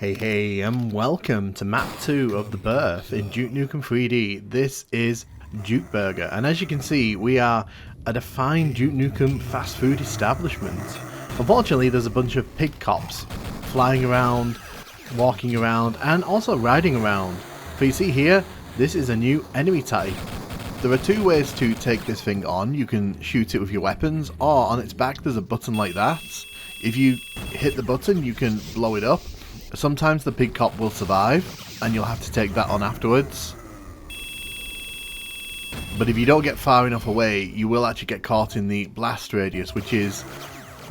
Hey, and welcome to map 2 of the Birth in Duke Nukem 3D. This is Duke Burger, and as you can see, we are at a fine Duke Nukem fast food establishment. Unfortunately, there's a bunch of pig cops flying around, walking around, and also riding around. But you see here, this is a new enemy type. There are two ways to take this thing on. You can shoot it with your weapons, or on its back there's a button like that. If you hit the button, you can blow it up. Sometimes the pig cop will survive, and you'll have to take that on afterwards. But if you don't get far enough away, you will actually get caught in the blast radius, which is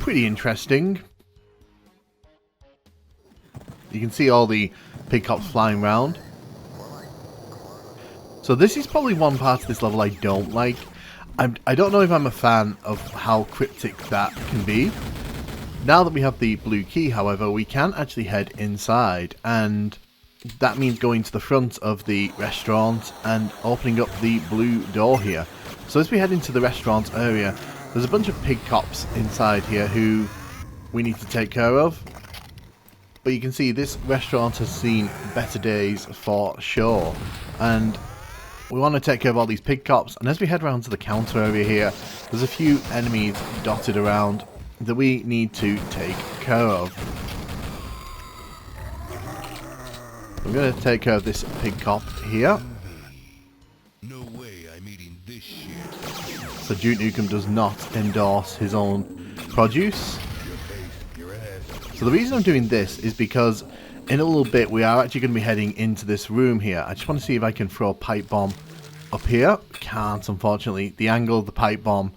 pretty interesting. You can see all the pig cops flying around. So this is probably one part of this level I don't like. I don't know if I'm a fan of how cryptic that can be. Now that we have the blue key, however, we can actually head inside, and that means going to the front of the restaurant and opening up the blue door here. So as we head into the restaurant area, there's a bunch of pig cops inside here who we need to take care of. But you can see this restaurant has seen better days for sure, and we want to take care of all these pig cops. And as we head around to the counter area here, there's a few enemies dotted around that we need to take care of. I'm going to take care of this pig cop here. No way I'm eating this shit. So Duke Nukem does not endorse his own produce. So the reason I'm doing this is because in a little bit we are actually going to be heading into this room here. I just want to see if I can throw a pipe bomb up here. Can't, unfortunately. The angle of the pipe bomb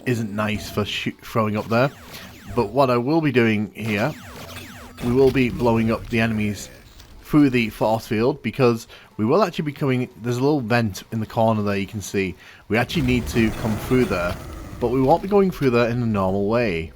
isn't nice for throwing up there. But what I will be doing here, we will be blowing up the enemies through the force field, because we will actually be coming. There's a little vent in the corner there, you can see. We actually need to come through there, but we won't be going through there in a normal way.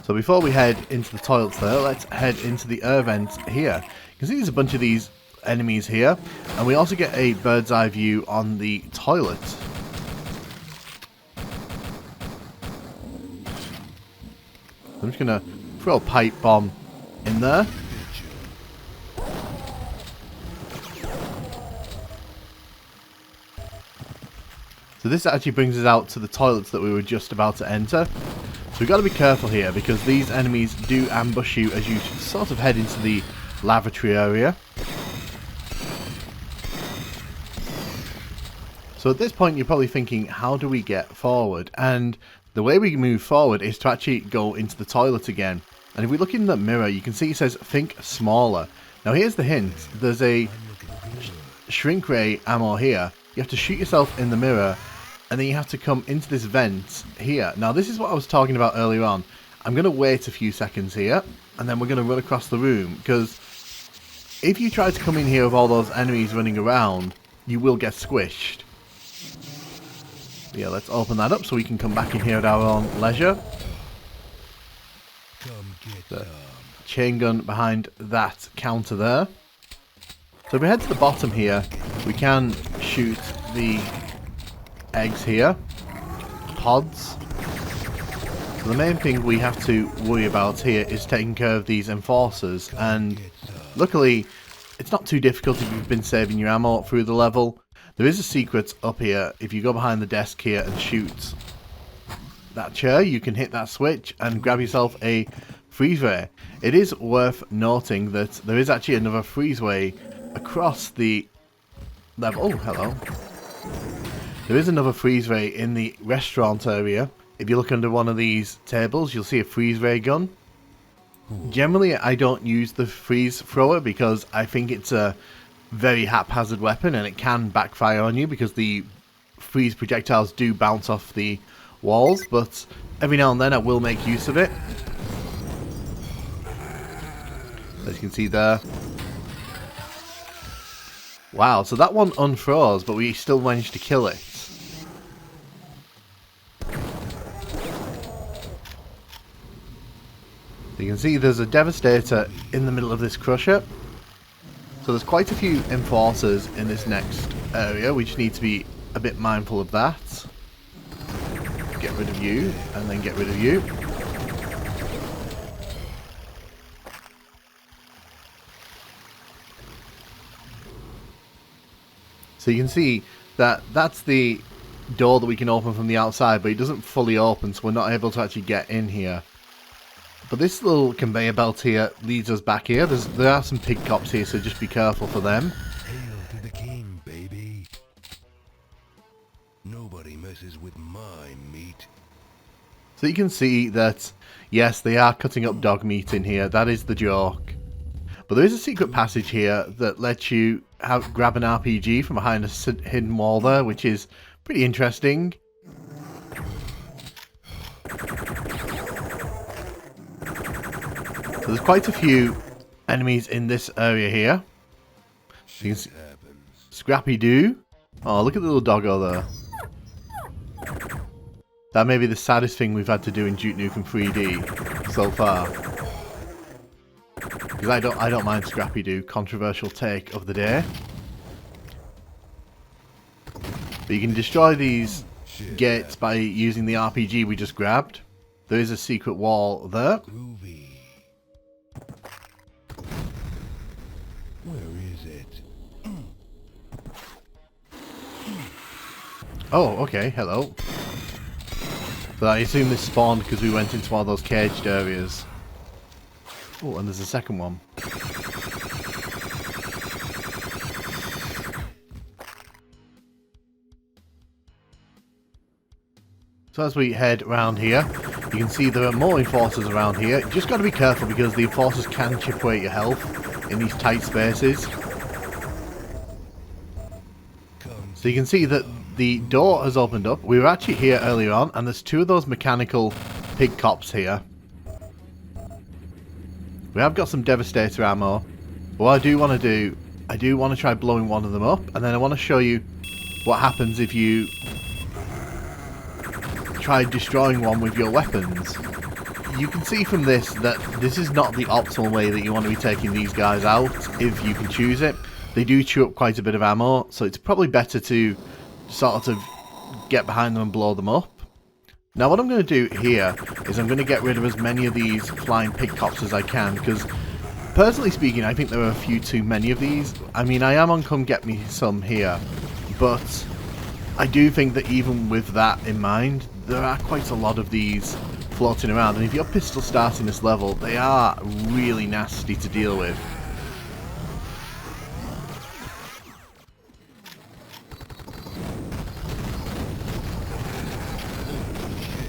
So before we head into the toilets there, let's head into the air vent here. You can see there's a bunch of these enemies here, and we also get a bird's eye view on the toilet. I'm just going to throw a pipe bomb in there. So this actually brings us out to the toilets that we were just about to enter. So we've got to be careful here, because these enemies do ambush you as you sort of head into the lavatory area. So at this point you're probably thinking, how do we get forward? And the way we move forward is to actually go into the toilet again. And if we look in the mirror, you can see it says think smaller. Now here's the hint. There's a shrink ray ammo here. You have to shoot yourself in the mirror, and then you have to come into this vent here. Now this is what I was talking about earlier on. I'm going to wait a few seconds here, and then we're going to run across the room, because if you try to come in here with all those enemies running around, you will get squished. Yeah, let's open that up so we can come back in here at our own leisure. The chain gun behind that counter there. So if we head to the bottom here, we can shoot the eggs here, pods. So the main thing we have to worry about here is taking care of these enforcers, and luckily it's not too difficult if you've been saving your ammo through the level. There is a secret up here. If you go behind the desk here and shoot that chair, you can hit that switch and grab yourself a freeze ray. It is worth noting that there is actually another freeze ray across the level. Oh, hello. There is another freeze ray in the restaurant area. If you look under one of these tables, you'll see a freeze ray gun. Generally, I don't use the freeze thrower because I think it's a very haphazard weapon and it can backfire on you, because the freeze projectiles do bounce off the walls, but every now and then I will make use of it. As you can see there. Wow, so that one unfroze, but we still managed to kill it. You can see there's a Devastator in the middle of this crusher. So there's quite a few enforcers in this next area. We just need to be a bit mindful of that. Get rid of you, and then get rid of you. So you can see that that's the door that we can open from the outside, but it doesn't fully open, so we're not able to actually get in here. But this little conveyor belt here leads us back here. There are some pig cops here, so just be careful for them. Hail to the king, baby. Nobody messes with my meat. So you can see that, yes, they are cutting up dog meat in here. That is the joke. But there is a secret passage here that lets you grab an RPG from behind a hidden wall there, which is pretty interesting. So there's quite a few enemies in this area here. So you can see Scrappy Doo. Oh, look at the little doggo there. That may be the saddest thing we've had to do in Duke Nukem 3D so far. Because I don't mind Scrappy Doo. Controversial take of the day. But you can destroy these gates by using the RPG we just grabbed. There is a secret wall there. Groovy. Where is it? Oh, okay, hello. But I assume this spawned because we went into one of those caged areas. Oh, and there's a second one. So as we head around here, you can see there are more enforcers around here. You just got to be careful because the enforcers can chip away at your health in these tight spaces. So you can see that the door has opened up. We were actually here earlier on, and there's two of those mechanical pig cops here. We have got some Devastator ammo. What I do want to do, I do want to try blowing one of them up, and then I want to show you what happens if you try destroying one with your weapons. You can see from this that this is not the optimal way that you want to be taking these guys out if you can choose it. They do chew up quite a bit of ammo, so it's probably better to sort of get behind them and blow them up. Now what I'm going to do here is I'm going to get rid of as many of these flying pig cops as I can, because personally speaking I think there are a few too many of these. I mean, I am on come get me some here, but I do think that even with that in mind, there are quite a lot of these floating around, and if you're pistol starting this level, they are really nasty to deal with.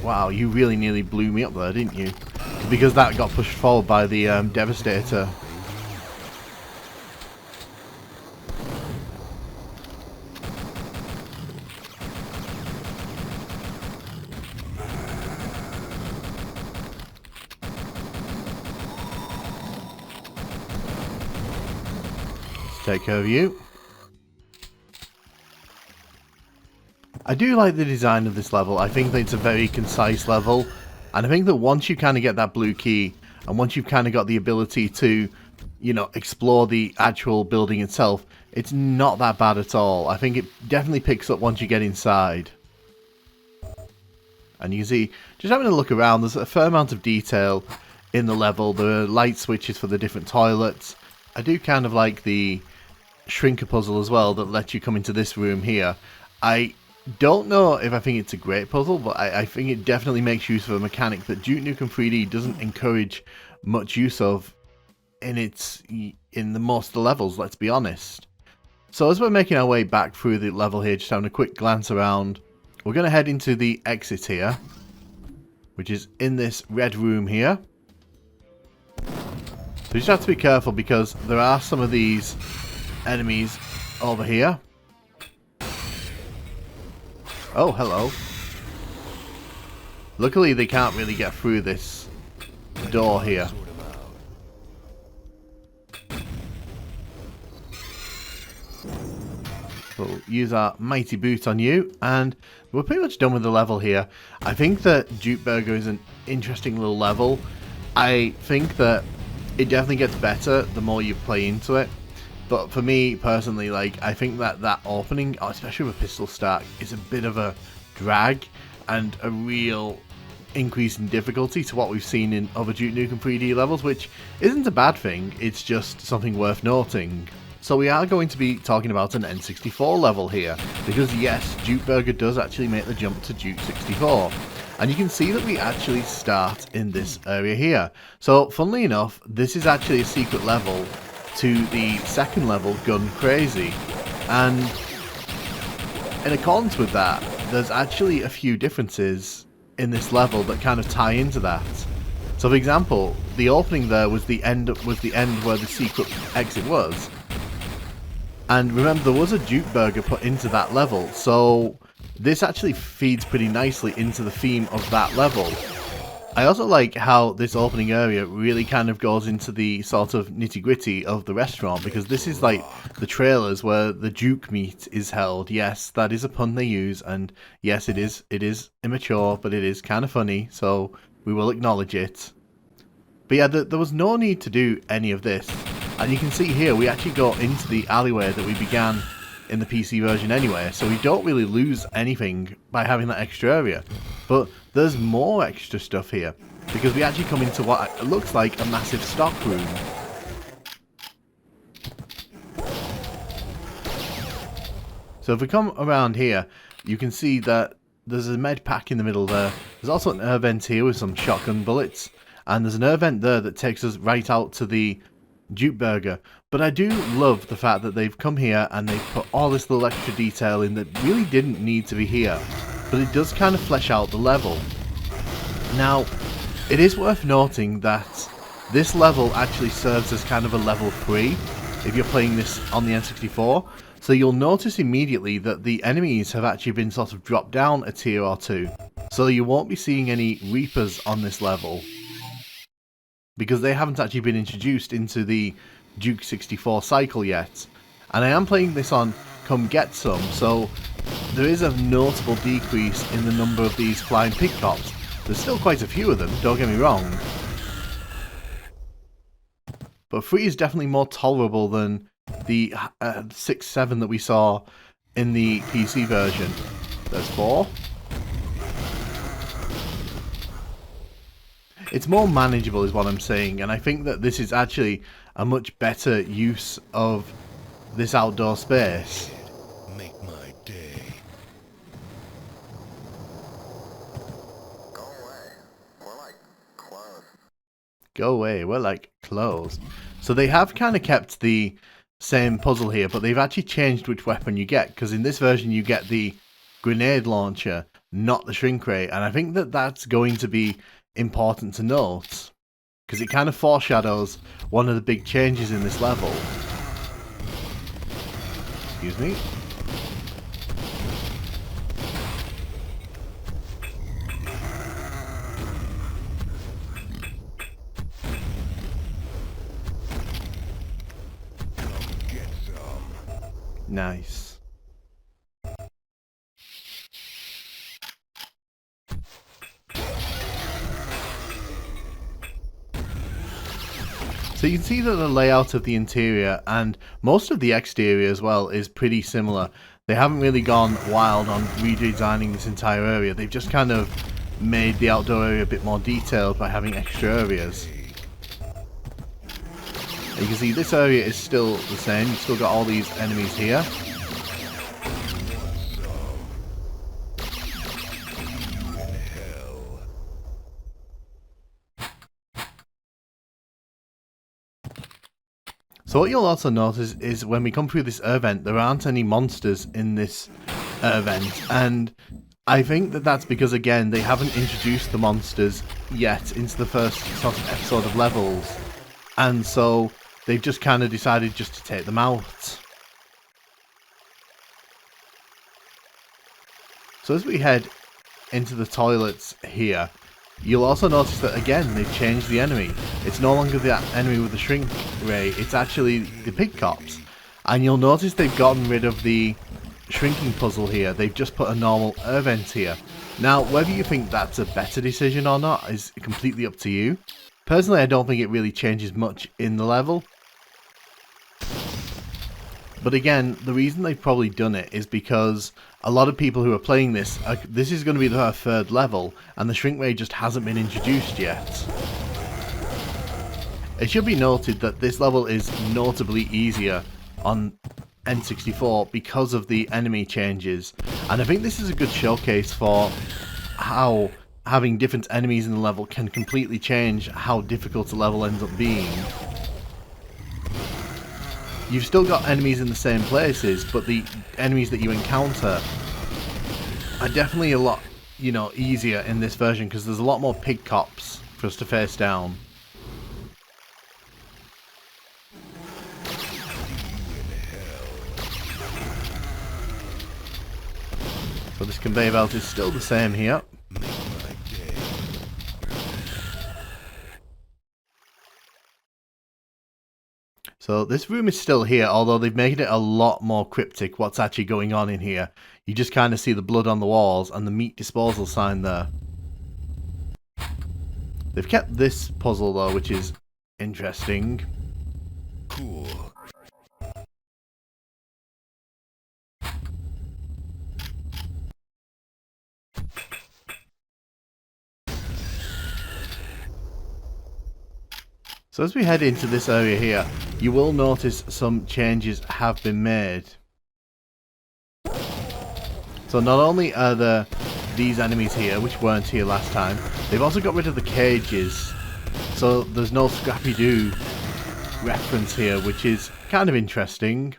Wow, you really nearly blew me up there, didn't you? Because that got pushed forward by the Devastator. Let's take care of you. I do like the design of this level. I think that it's a very concise level, and I think that once you kind of get that blue key, and once you've kind of got the ability to, you know, explore the actual building itself, it's not that bad at all. I think it definitely picks up once you get inside. And you can see, just having a look around, there's a fair amount of detail in the level. There are light switches for the different toilets. I do kind of like the shrinker puzzle as well that lets you come into this room here. I don't know if I think it's a great puzzle, but I think it definitely makes use of a mechanic that Duke Nukem 3D doesn't encourage much use of in the most of the levels, let's be honest. So as we're making our way back through the level here, just having a quick glance around, we're going to head into the exit here, which is in this red room here. So you just have to be careful because there are some of these enemies over here. Oh, hello. Luckily, they can't really get through this door here. We'll use our mighty boot on you, and we're pretty much done with the level here. I think that Duke Burger is an interesting little level. I think that it definitely gets better the more you play into it. But for me personally, like, I think that opening, especially with a pistol stack, is a bit of a drag and a real increase in difficulty to what we've seen in other Duke Nukem 3D levels, which isn't a bad thing, it's just something worth noting. So we are going to be talking about an N64 level here, because yes, Duke Burger does actually make the jump to Duke 64. And you can see that we actually start in this area here. So funnily enough, this is actually a secret level to the second level, Gun Crazy. And in accordance with that, there's actually a few differences in this level that kind of tie into that. So for example, the opening there was the end where the secret exit was. And remember, there was a Duke Burger put into that level, so this actually feeds pretty nicely into the theme of that level. I also like how this opening area really kind of goes into the sort of nitty-gritty of the restaurant, because this is like the trailers where the Duke meat is held. Yes, that is a pun they use, and yes, it is immature, but it is kind of funny, so we will acknowledge it. But yeah, there was no need to do any of this. And you can see here, we actually go into the alleyway that we began in the PC version anyway, so we don't really lose anything by having that extra area. But there's more extra stuff here, because we actually come into what looks like a massive stock room. So if we come around here, you can see that there's a med pack in the middle there. There's also an air vent here with some shotgun bullets, and there's an air vent there that takes us right out to the Duke Burger. But I do love the fact that they've come here and they've put all this little extra detail in that really didn't need to be here, but it does kind of flesh out the level. Now, it is worth noting that this level actually serves as kind of a level 3 if you're playing this on the N64, so you'll notice immediately that the enemies have actually been sort of dropped down a tier or two, so you won't be seeing any Reapers on this level, because they haven't actually been introduced into the Duke 64 cycle yet. And I am playing this on Come Get Some, so there is a notable decrease in the number of these flying pig cops. There's still quite a few of them, don't get me wrong. But 3 is definitely more tolerable than the 6-7 that we saw in the PC version. There's 4. It's more manageable is what I'm saying, and I think that this is actually a much better use of this outdoor space. Make my day. Go away. We're like clothes. Go away, we're like clothes. So they have kind of kept the same puzzle here, but they've actually changed which weapon you get, because in this version you get the grenade launcher, not the shrink ray, and I think that that's going to be important to note, because it kind of foreshadows one of the big changes in this level. Excuse me. Get some. Nice. So you can see that the layout of the interior and most of the exterior as well is pretty similar. They haven't really gone wild on redesigning this entire area. They've just kind of made the outdoor area a bit more detailed by having extra areas. You can see this area is still the same. You've still got all these enemies here. So what you'll also notice is when we come through this event, there aren't any monsters in this event, and I think that that's because, again, they haven't introduced the monsters yet into the first sort of episode of levels, and so they've just kind of decided just to take them out. So as we head into the toilets here, you'll also notice that, again, they've changed the enemy. It's no longer the enemy with the shrink ray, it's actually the pig cops. And you'll notice they've gotten rid of the shrinking puzzle here. They've just put a normal air vent here. Now, whether you think that's a better decision or not is completely up to you. Personally, I don't think it really changes much in the level. But again, the reason they've probably done it is because a lot of people who are playing this, this is going to be their third level, and the shrink ray just hasn't been introduced yet. It should be noted that this level is notably easier on N64 because of the enemy changes, and I think this is a good showcase for how having different enemies in the level can completely change how difficult a level ends up being. You've still got enemies in the same places, but the enemies that you encounter are definitely a lot, easier in this version because there's a lot more pig cops for us to face down. So this conveyor belt is still the same here. So this room is still here, although they've made it a lot more cryptic what's actually going on in here. You just kind of see the blood on the walls and the meat disposal sign there. They've kept this puzzle though, which is interesting. Cool. So as we head into this area here, you will notice some changes have been made. So not only are there these enemies here, which weren't here last time, they've also got rid of the cages. So there's no Scrappy-Doo reference here, which is kind of interesting.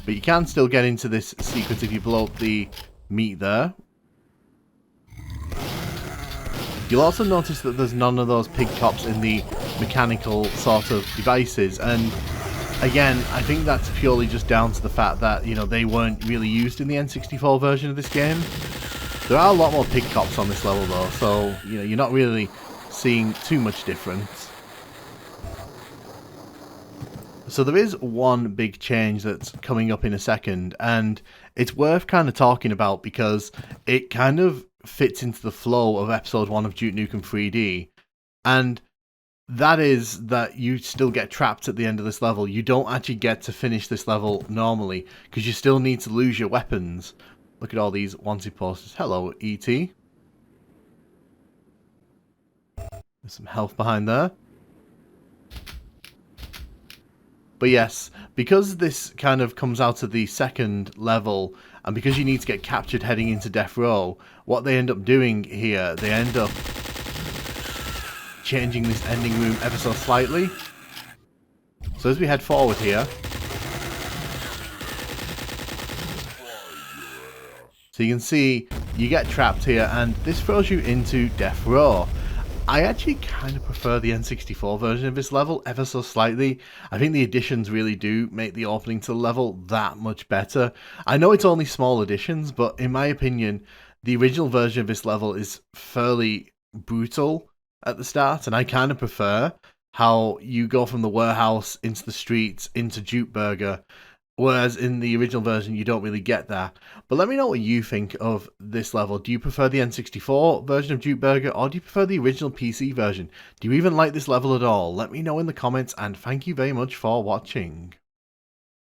But you can still get into this sequence if you blow up the meat there. You'll also notice that there's none of those pig cops in the mechanical sort of devices, and again, I think that's purely just down to the fact that, they weren't really used in the N64 version of this game. There are a lot more pig cops on this level though, so, you're not really seeing too much difference. So there is one big change that's coming up in a second, and it's worth kind of talking about because it kind of fits into the flow of episode 1 of Duke Nukem 3D, and that is that you still get trapped at the end of this level. You don't actually get to finish this level normally because you still need to lose your weapons. Look at all these wanted posters. Hello, E.T. There's some health behind there. But yes, because this kind of comes out of the second level, and because you need to get captured heading into Death Row, what they end up doing here, they end up changing this ending room ever so slightly. So as we head forward here, so you can see you get trapped here, and this throws you into Death Row. I actually kind of prefer the N64 version of this level ever so slightly. I think the additions really do make the opening to the level that much better. I know it's only small additions, but in my opinion, the original version of this level is fairly brutal at the start, and I kind of prefer how you go from the warehouse into the streets into Duke Burger, whereas in the original version you don't really get that. But let me know what you think of this level. Do you prefer the N64 version of Duke Burger, or do you prefer the original PC version? Do you even like this level at all? Let me know in the comments, and thank you very much for watching.